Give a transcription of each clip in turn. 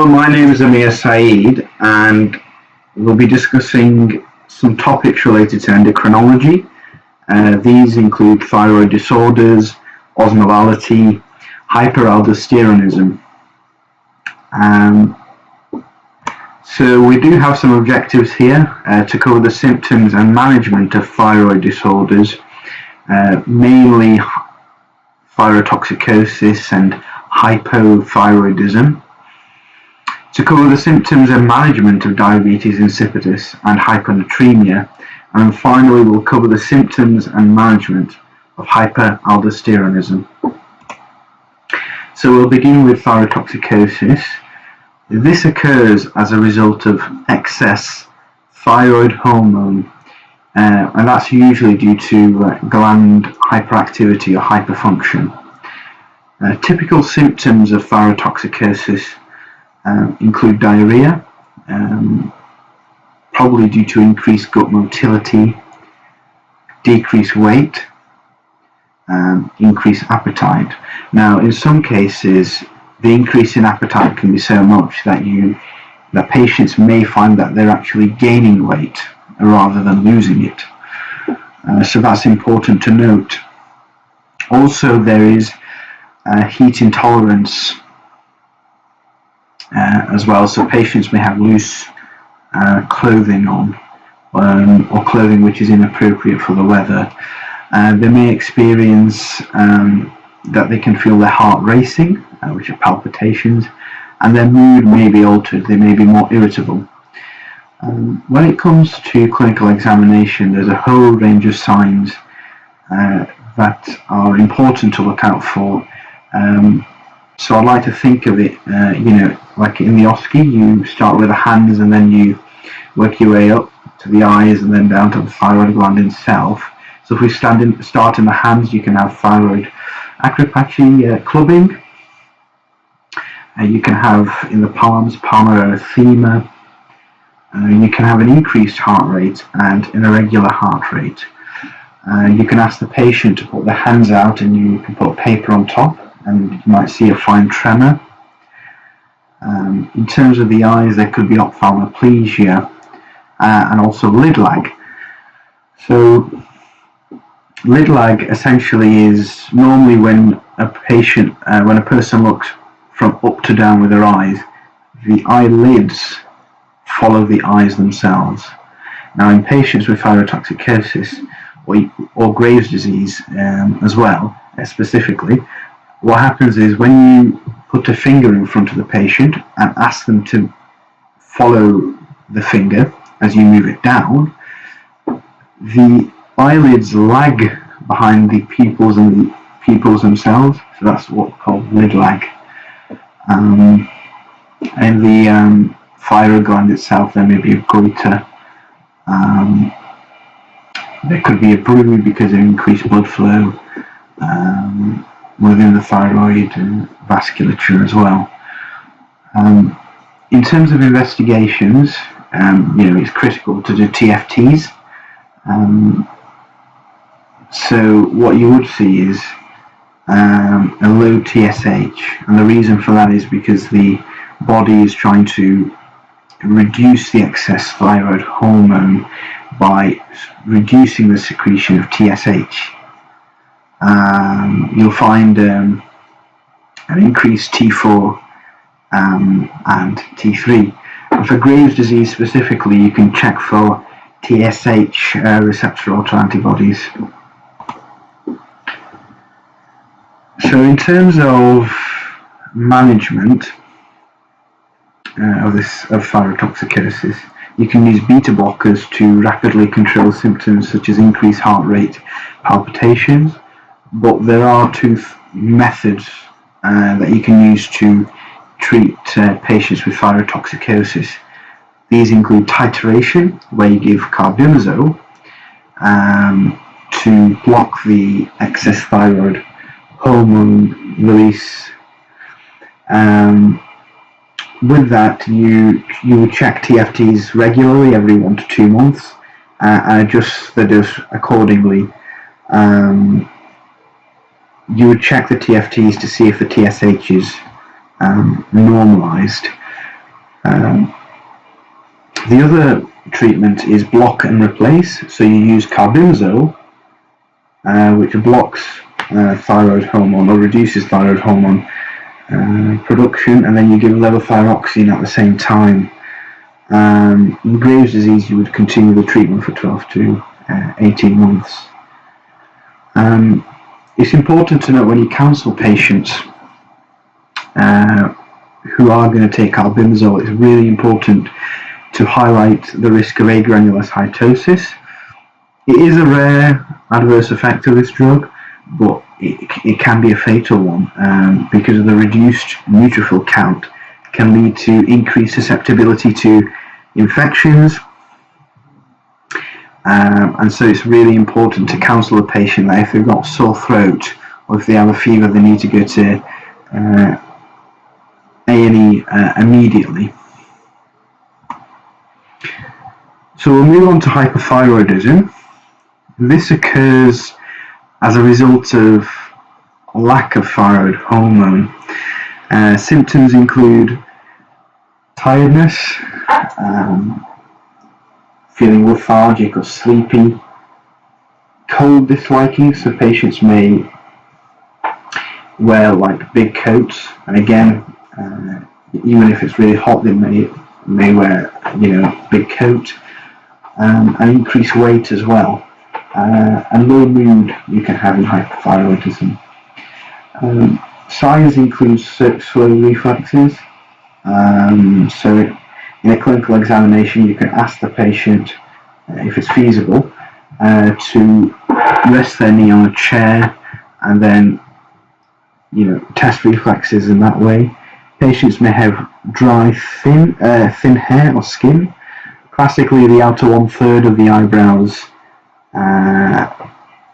Hello, my name is Aamir Saeed, and we'll be discussing some topics related to endocrinology. These include thyroid disorders, osmolality, hyperaldosteronism. So we do have some objectives here to cover the symptoms and management of thyroid disorders, mainly thyrotoxicosis and hypothyroidism. To cover the symptoms and management of diabetes insipidus and hyponatremia, and finally we'll cover the symptoms and management of hyperaldosteronism. So we'll begin with thyrotoxicosis. This occurs as a result of excess thyroid hormone, and that's usually due to gland hyperactivity or hyperfunction. Typical symptoms of thyrotoxicosis include diarrhea, probably due to increased gut motility, decreased weight, increased appetite. Now, in some cases, the increase in appetite can be so much that patients may find that they're actually gaining weight rather than losing it. So that's important to note. Also, there is heat intolerance as well, so patients may have loose clothing on, or clothing which is inappropriate for the weather. They may experience that they can feel their heart racing, which are palpitations, and their mood may be altered. They may be more irritable. When it comes to clinical examination, there's a whole range of signs that are important to look out for. So I like to think of it, like in the OSCE, you start with the hands and then you work your way up to the eyes and then down to the thyroid gland itself. So if we start in the hands, you can have thyroid acropathy, clubbing. You can have in the palms palmar erythema. You can have an increased heart rate and an irregular heart rate. You can ask the patient to put their hands out and you can put paper on top, and you might see a fine tremor. In terms of the eyes, there could be ophthalmoplegia and also lid lag. So lid lag essentially is normally when a person looks from up to down with their eyes, the eyelids follow the eyes themselves. Now, in patients with thyrotoxicosis or Graves' disease as well, specifically, what happens is when you put a finger in front of the patient and ask them to follow the finger as you move it down, the eyelids lag behind the pupils and the pupils themselves, so that's what's called lid lag. And the thyroid gland itself, there may be a goiter. There could be a bruise because of increased blood flow within the thyroid and vasculature as well. In terms of investigations, it's critical to do TFTs. So what you would see is a low TSH, and the reason for that is because the body is trying to reduce the excess thyroid hormone by reducing the secretion of TSH. You'll find an increased T4 and T3. And for Graves' disease specifically, you can check for TSH receptor autoantibodies. So in terms of management of thyrotoxicosis, you can use beta blockers to rapidly control symptoms such as increased heart rate, palpitations, but there are two methods that you can use to treat patients with thyrotoxicosis. These include titration, where you give carbimazole to block the excess thyroid hormone release. With that, you would check TFTs regularly, every 1 to 2 months, and adjust the dose accordingly. You would check the TFTs to see if the TSH is normalized. The other treatment is block and replace. So you use carbimazole, which blocks thyroid hormone or reduces thyroid hormone production, and then you give levothyroxine at the same time. In Graves' disease, you would continue the treatment for 12 to 18 months. It's important to note when you counsel patients who are going to take carbimazole, it's really important to highlight the risk of agranulocytosis. It is a rare adverse effect of this drug, but it can be a fatal one because of the reduced neutrophil count can lead to increased susceptibility to infections. And so it's really important to counsel a patient that if they've got sore throat or if they have a fever, they need to go to A&E immediately. So we'll move on to hypothyroidism. This occurs as a result of lack of thyroid hormone. Symptoms include tiredness, feeling lethargic or sleepy, cold disliking, so patients may wear like big coats, and again, even if it's really hot, they may wear big coat, and increased weight as well, and low mood you can have in hypothyroidism. Signs include slow reflexes, so in a clinical examination you can ask the patient, if it's feasible, to rest their knee on a chair and then test reflexes in that way. Patients may have dry, thin hair or skin. Classically, the outer 1/3 of the eyebrows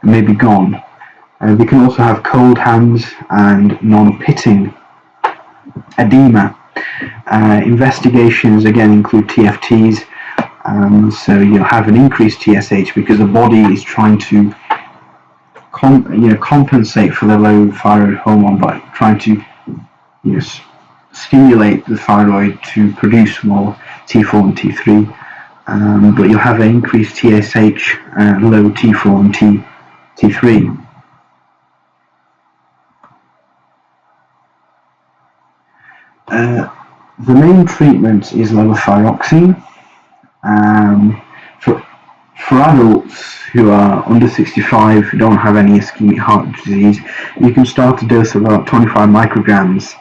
may be gone. They can also have cold hands and non-pitting edema. Investigations again include TFTs, so you'll have an increased TSH because the body is trying to compensate for the low thyroid hormone by trying to stimulate the thyroid to produce more T4 and T3, but you'll have an increased TSH, low T4 and T3. The main treatment is levothyroxine. For adults who are under 65 who don't have any ischemic heart disease, you can start a dose of about 25 micrograms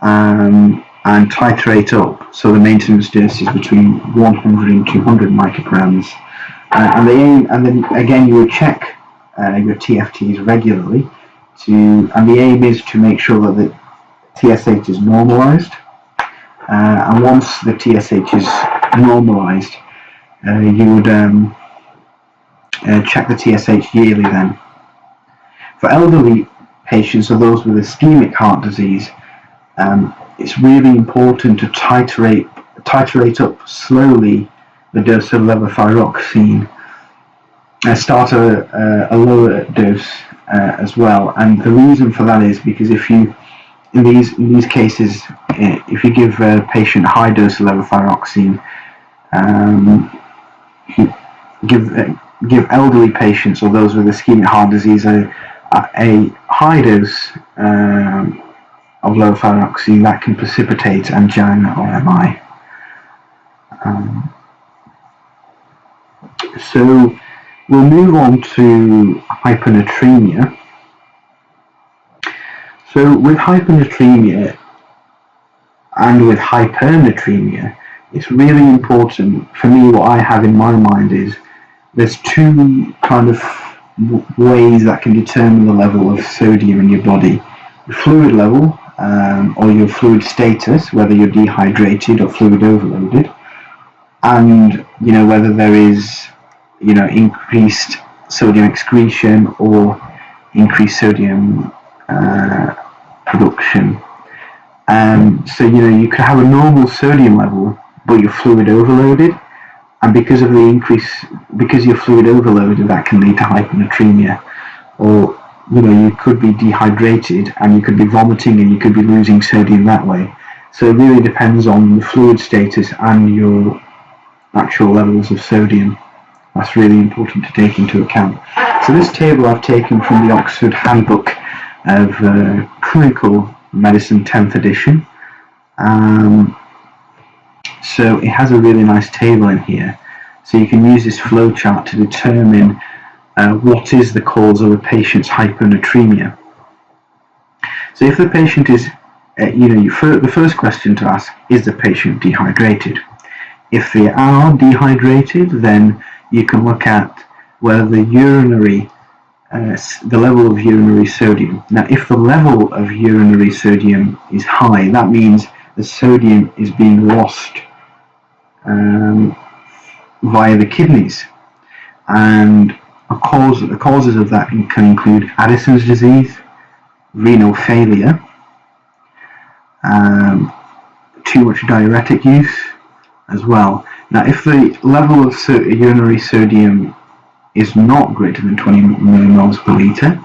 and titrate up. So the maintenance dose is between 100 and 200 micrograms. And then again you would check your TFTs regularly and the aim is to make sure that the TSH is normalized. And once the TSH is normalized, you would check the TSH yearly then. For elderly patients or those with ischemic heart disease, it's really important to titrate up slowly the dose of levothyroxine. Start a lower dose as well, and the reason for that is because if you in these cases, if you give a patient a high dose of levothyroxine, give elderly patients or those with ischemic heart disease a high dose of levothyroxine, that can precipitate angina or MI. So we'll move on to hyponatremia. So with hyponatremia and with hypernatremia, it's really important for me. What I have in my mind is there's two kind of ways that can determine the level of sodium in your body: the fluid level, or your fluid status, whether you're dehydrated or fluid overloaded, and whether there is increased sodium excretion or increased sodium production. So you could have a normal sodium level, but you're fluid overloaded, and because you're fluid overloaded, that can lead to hyponatremia. Or you could be dehydrated and you could be vomiting and you could be losing sodium that way. So it really depends on the fluid status and your actual levels of sodium. That's really important to take into account. So this table I've taken from the Oxford Handbook of Clinical Medicine 10th edition. So it has a really nice table in here. So you can use this flowchart to determine what is the cause of a patient's hyponatremia. So if the patient is, the first question to ask, is the patient dehydrated? If they are dehydrated, then you can look at whether the level of urinary sodium. Now, if the level of urinary sodium is high, that means the sodium is being lost via the kidneys. And the causes of that can include Addison's disease, renal failure, too much diuretic use as well. Now, if the level of urinary sodium is not greater than 20 millimoles per litre,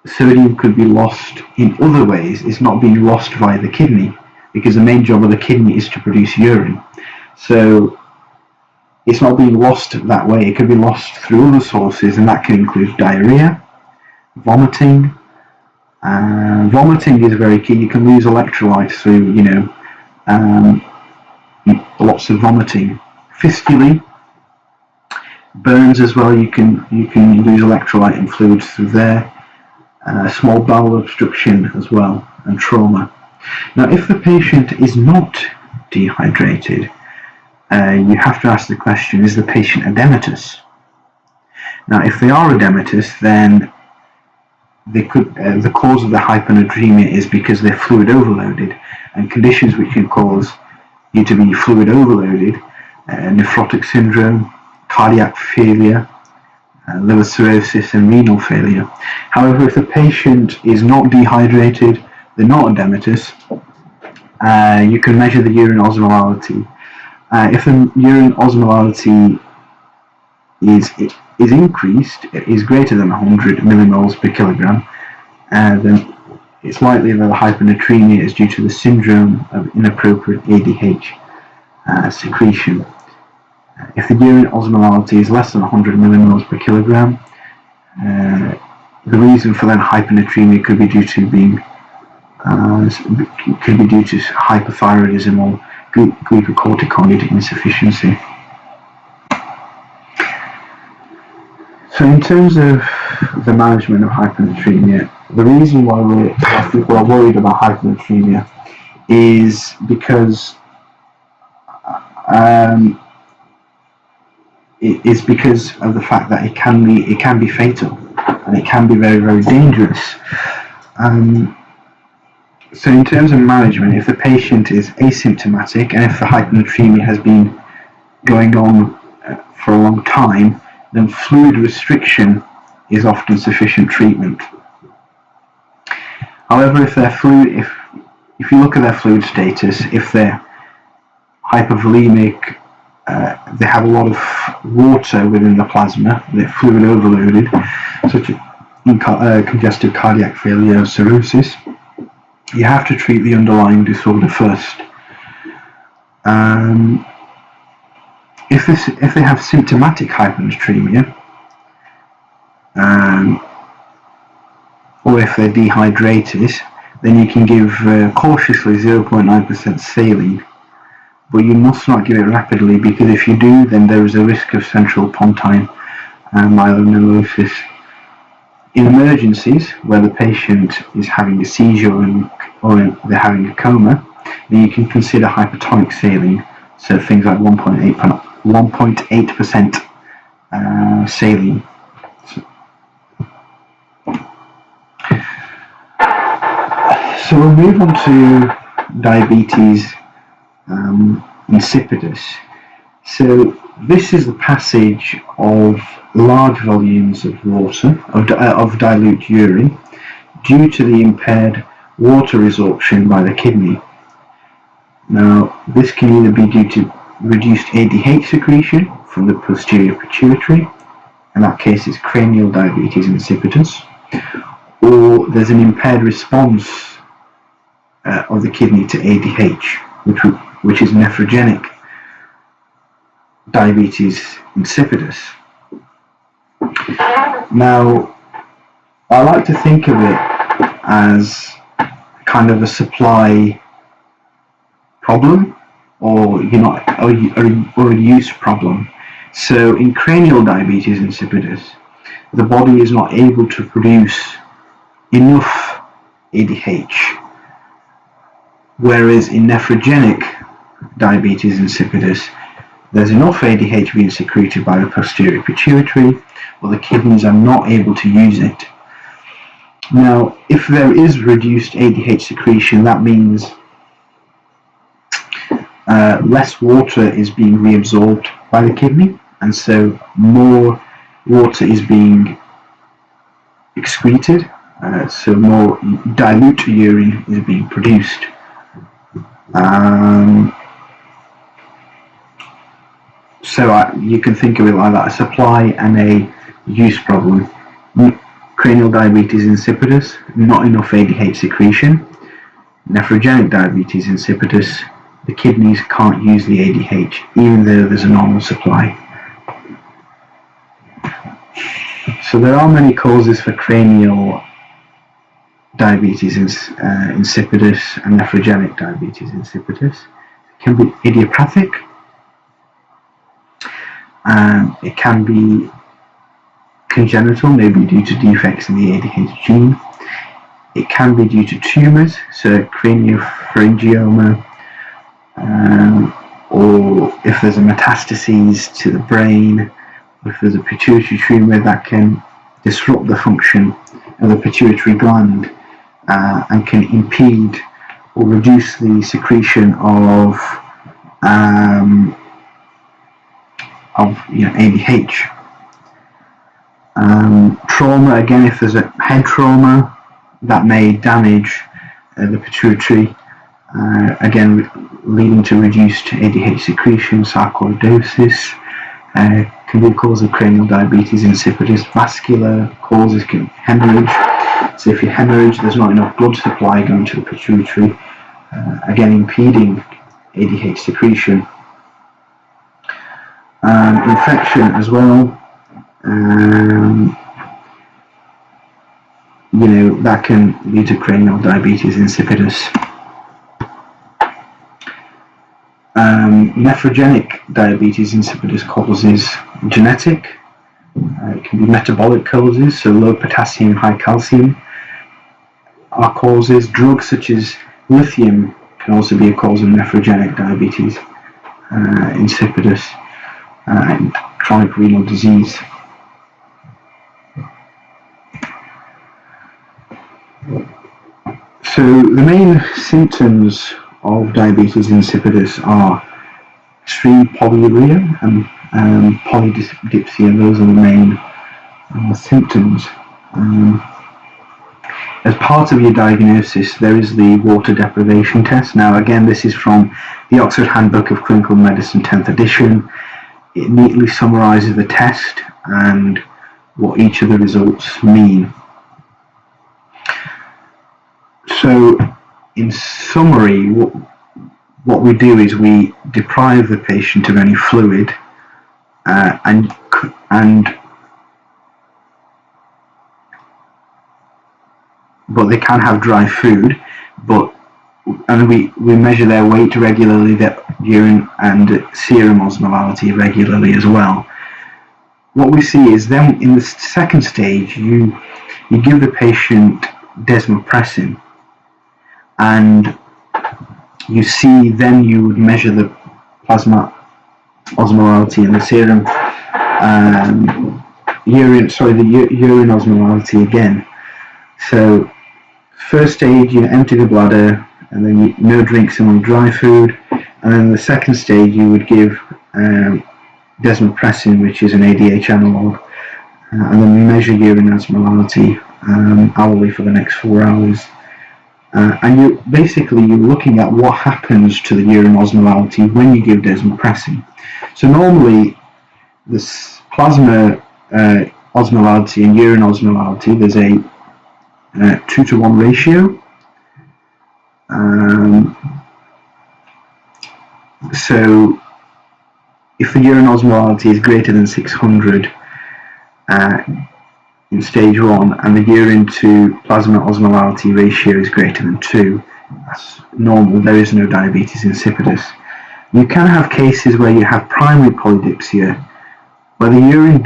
sodium could be lost in other ways. It's not being lost via the kidney, because the main job of the kidney is to produce urine. So it's not being lost that way. It could be lost through other sources, and that can include diarrhea, vomiting. Vomiting is very key. You can lose electrolytes through, lots of vomiting. Fistulae, burns as well. You can lose electrolyte and fluids through there. Small bowel obstruction as well, and trauma. Now, if the patient is not dehydrated, you have to ask the question: is the patient edematous? Now, if they are edematous, then they could. The cause of the hyponatremia is because they're fluid overloaded, and conditions which can cause you to be fluid overloaded, nephrotic syndrome, cardiac failure, liver cirrhosis, and renal failure. However, if the patient is not dehydrated, they're not edematous, you can measure the urine osmolality. If the urine osmolality is increased, is greater than 100 millimoles per kilogram, then it's likely that the hyponatremia is due to the syndrome of inappropriate ADH secretion. If the urine osmolality is less than 100 millimoles per kilogram, the reason for that hyponatremia could be due to hypothyroidism or glucocorticoid insufficiency. So in terms of the management of hyponatremia, the reason why people are worried about hyponatremia is because of the fact that it can be fatal, and it can be very, very dangerous. So in terms of management, if the patient is asymptomatic and if the hyponatremia has been going on for a long time, then fluid restriction is often sufficient treatment. However, if you look at their fluid status, if they're hypovolemic, they have a lot of water within the plasma, they're fluid overloaded, such as congestive cardiac failure or cirrhosis, you have to treat the underlying disorder first. If they have symptomatic hyponatremia, or if they're dehydrated, then you can give cautiously 0.9% saline, but you must not give it rapidly, because if you do, then there is a risk of central pontine myeloneurosis. In emergencies, where the patient is having a seizure or they're having a coma, then you can consider hypertonic saline, so things like 1.8% saline. So we'll move on to diabetes insipidus. So this is the passage of large volumes of water, of dilute urine, due to the impaired water resorption by the kidney. Now, this can either be due to reduced ADH secretion from the posterior pituitary, in that case it's cranial diabetes insipidus, or there's an impaired response of the kidney to ADH, which is nephrogenic diabetes insipidus. Now, I like to think of it as kind of a supply problem, or a use problem. So in cranial diabetes insipidus, the body is not able to produce enough ADH, whereas in nephrogenic diabetes insipidus, there's enough ADH being secreted by the posterior pituitary, but the kidneys are not able to use it. Now, if there is reduced ADH secretion, that means less water is being reabsorbed by the kidney, and so more water is being excreted, so more dilute urine is being produced. So you can think of it like that, a supply and a use problem. Cranial diabetes insipidus, not enough ADH secretion. Nephrogenic diabetes insipidus, the kidneys can't use the ADH, even though there's a normal supply. So there are many causes for cranial diabetes insipidus and nephrogenic diabetes insipidus. It can be idiopathic, it can be congenital, maybe due to defects in the ADH gene. It can be due to tumours, so craniopharyngioma, or if there's a metastases to the brain, if there's a pituitary tumour that can disrupt the function of the pituitary gland and can impede or reduce the secretion of ADH. Trauma, again, if there's a head trauma, that may damage the pituitary, again leading to reduced ADH secretion. Sarcoidosis can be a cause of cranial diabetes insipidus. Vascular causes can hemorrhage. So if you hemorrhage, there's not enough blood supply going to the pituitary, again impeding ADH secretion. Infection as well, that can lead to cranial diabetes insipidus. Nephrogenic diabetes insipidus causes genetic. It can be metabolic causes, so low potassium, high calcium are causes. Drugs such as lithium can also be a cause of nephrogenic diabetes insipidus and chronic renal disease. So the main symptoms of diabetes insipidus are extreme polyuria and polydipsia. Those are the main symptoms. As part of your diagnosis, there is the water deprivation test. Now, again, this is from the Oxford Handbook of Clinical Medicine, 10th edition. It neatly summarises the test and what each of the results mean. So, in summary, what we do is we deprive the patient of any fluid, but they can have dry food, and we measure their weight regularly, their urine and serum osmolality regularly as well. What we see is then in the second stage, you give the patient desmopressin, and you see then you would measure the plasma osmolality and the serum urine osmolality again. So first stage, you empty the bladder, and then no drinks and no dry food, and then the second stage you would give desmopressin, which is an ADH analog, and then measure urine osmolality hourly for the next 4 hours. And you're looking at what happens to the urine osmolality when you give desmopressin. So normally, this plasma osmolality and urine osmolality, there's a 2-to-1 ratio. So if the urine osmolality is greater than 600 in stage 1 and the urine to plasma osmolality ratio is greater than 2, that's normal, there is no diabetes insipidus. You can have cases where you have primary polydipsia, where the urine,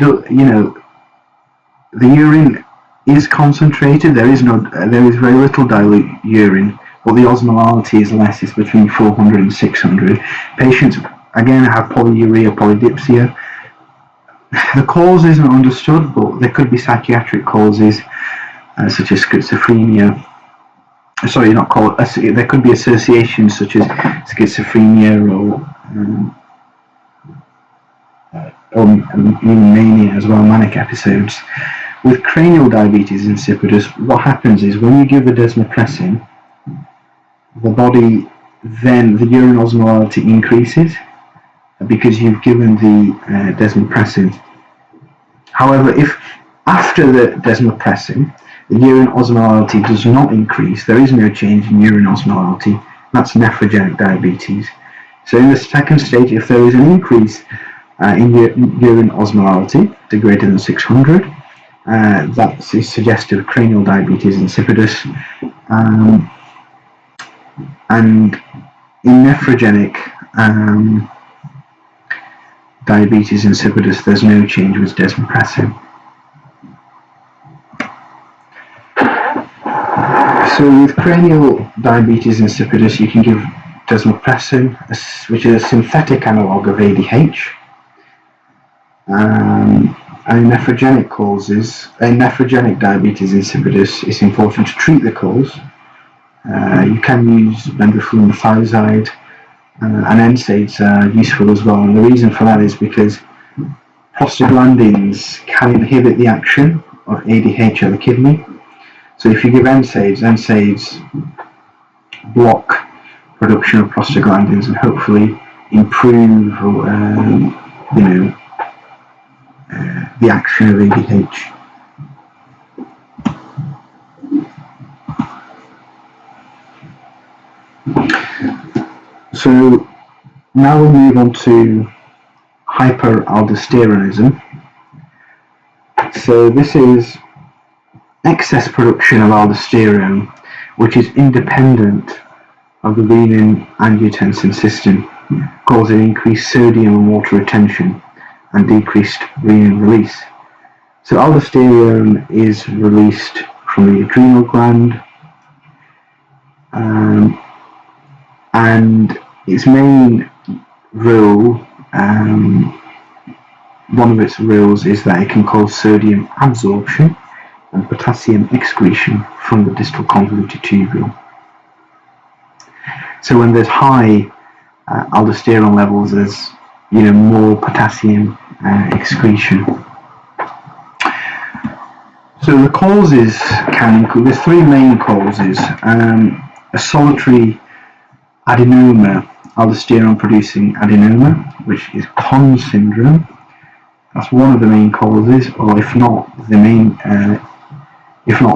the urine is concentrated. There is very little dilute urine, but the osmolality is less. It's between 400 and 600. Patients again have polyuria, polydipsia. The cause isn't understood, but there could be psychiatric causes such as schizophrenia. Sorry, not called. There could be associations such as schizophrenia or even mania as well, manic episodes. With cranial diabetes insipidus, what happens is when you give the desmopressin, the body, then the urine osmolality increases because you've given the desmopressin. However, if after the desmopressin, the urine osmolality does not increase, there is no change in urine osmolality, that's nephrogenic diabetes. So in the second stage, if there is an increase in urine osmolality to greater than 600, that is suggestive of cranial diabetes insipidus. And in nephrogenic diabetes insipidus, there's no change with desmopressin. So with cranial diabetes insipidus, you can give desmopressin, which is a synthetic analog of ADH. And in nephrogenic diabetes insipidus, it's important to treat the cause. You can use benzoflumethiazide, and NSAIDs are useful as well. And the reason for that is because prostaglandins can inhibit the action of ADH on the kidney. So if you give NSAIDs block production of prostaglandins and hopefully improve the action of ADH. So now we'll move on to hyperaldosteronism. So this is excess production of aldosterone, which is independent of the renin-angiotensin system, causing increased sodium and water retention and decreased renin release. So aldosterone is released from the adrenal gland, and its main role, one of its roles is that it can cause sodium absorption and potassium excretion from the distal convoluted tubule. So when there's high aldosterone levels, there's more potassium excretion. So the causes can include, there's three main causes. A solitary adenoma, aldosterone producing adenoma, which is Conn syndrome. That's one of the main causes, or if not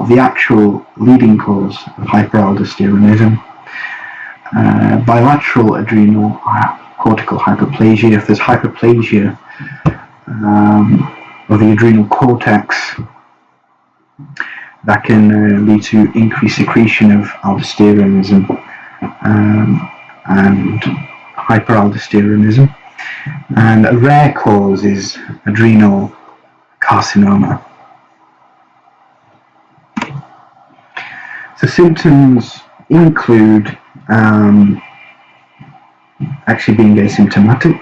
the actual leading cause of hyperaldosteronism. Bilateral adrenal cortical hyperplasia, if there's hyperplasia of the adrenal cortex, that can lead to increased secretion of aldosteronism and hyperaldosteronism. And a rare cause is adrenal carcinoma. So symptoms include actually being asymptomatic,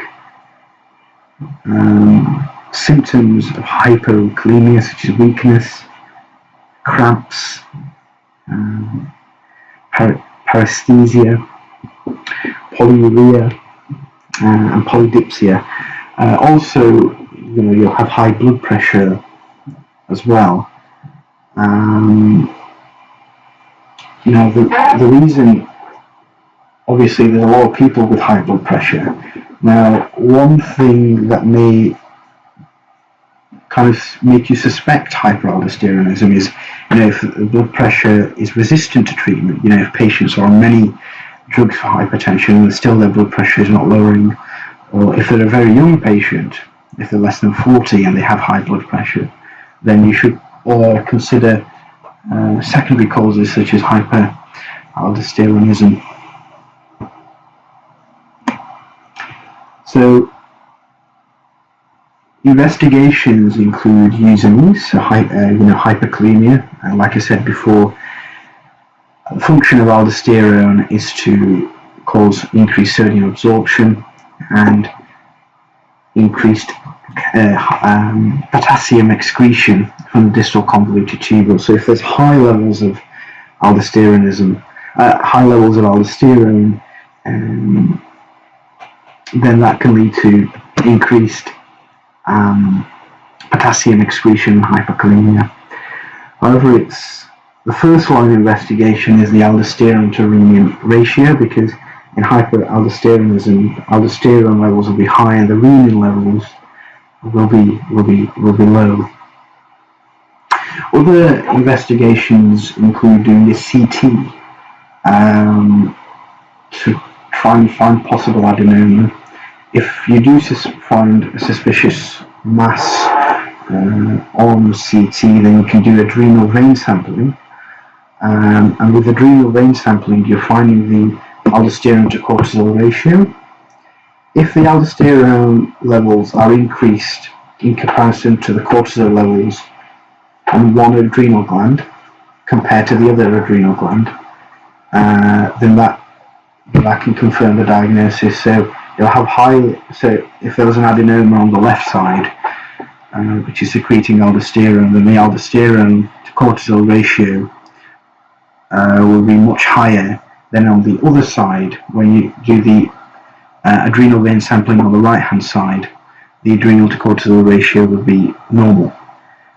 symptoms of hypokalemia such as weakness, cramps, paresthesia, polyuria, and polydipsia. Also, you'll have high blood pressure as well. The reason, obviously, there's a lot of people with high blood pressure. Now, one thing that may kind of make you suspect hyperaldosteronism is, if the blood pressure is resistant to treatment, if patients are on many drugs for hypertension and still their blood pressure is not lowering, or if they're a very young patient, if they're less than 40 and they have high blood pressure, then you should consider secondary causes such as hyperaldosteronism. So investigations include using hyperkalemia, and like I said before, the function of aldosterone is to cause increased sodium absorption and increased potassium excretion from the distal convoluted tubule. So if there's high levels of aldosterone, then that can lead to increased potassium excretion and hyperkalemia. However, the first line of investigation is the aldosterone to renin ratio, because in hyperaldosteronism, aldosterone levels will be high and the renin levels will be low. Other investigations include doing a CT to try and find possible adenoma. If you do find a suspicious mass on CT, then you can do adrenal vein sampling. And with adrenal vein sampling, you're finding the aldosterone to cortisol ratio. If the aldosterone levels are increased in comparison to the cortisol levels on one adrenal gland compared to the other adrenal gland, then that can confirm the diagnosis. So you'll have so if there was an adenoma on the left side, which is secreting aldosterone, then the aldosterone to cortisol ratio will be much higher than on the other side. When you do the adrenal vein sampling on the right hand side, the adrenal to cortisol ratio would be normal.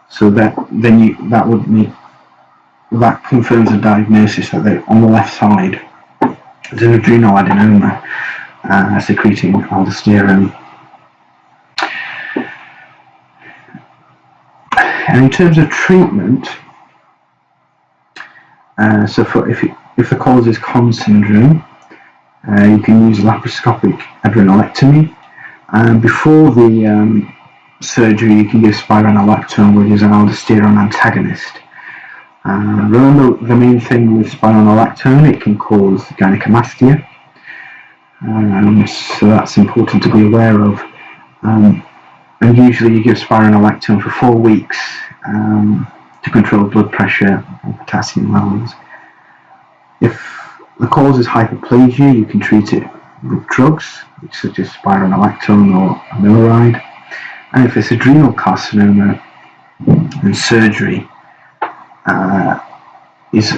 So that confirms the diagnosis that on the left side there's an adrenal adenoma secreting aldosterone. And in terms of treatment, so if the cause is Conn syndrome, you can use laparoscopic adrenalectomy. Before the surgery, you can give spironolactone, which is an aldosterone antagonist. Remember, the main thing with spironolactone, it can cause gynecomastia, so that's important to be aware of. And usually you give spironolactone for 4 weeks to control blood pressure and potassium levels. If the cause is hyperplasia, you can treat it with drugs, such as spironolactone or amiloride. And if it's adrenal carcinoma, then surgery is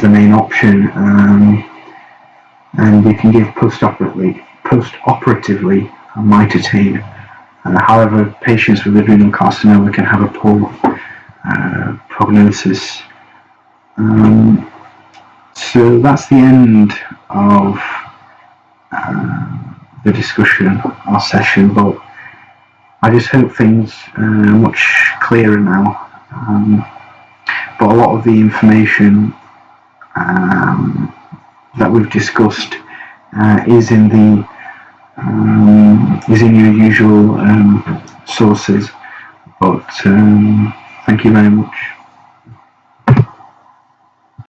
the main option, and you can give post-operatively mitotane. However, patients with adrenal carcinoma can have a poor prognosis. So that's the end of the discussion, our session, but I just hope things are much clearer now. But a lot of the information that we've discussed is in your usual sources. But thank you very much.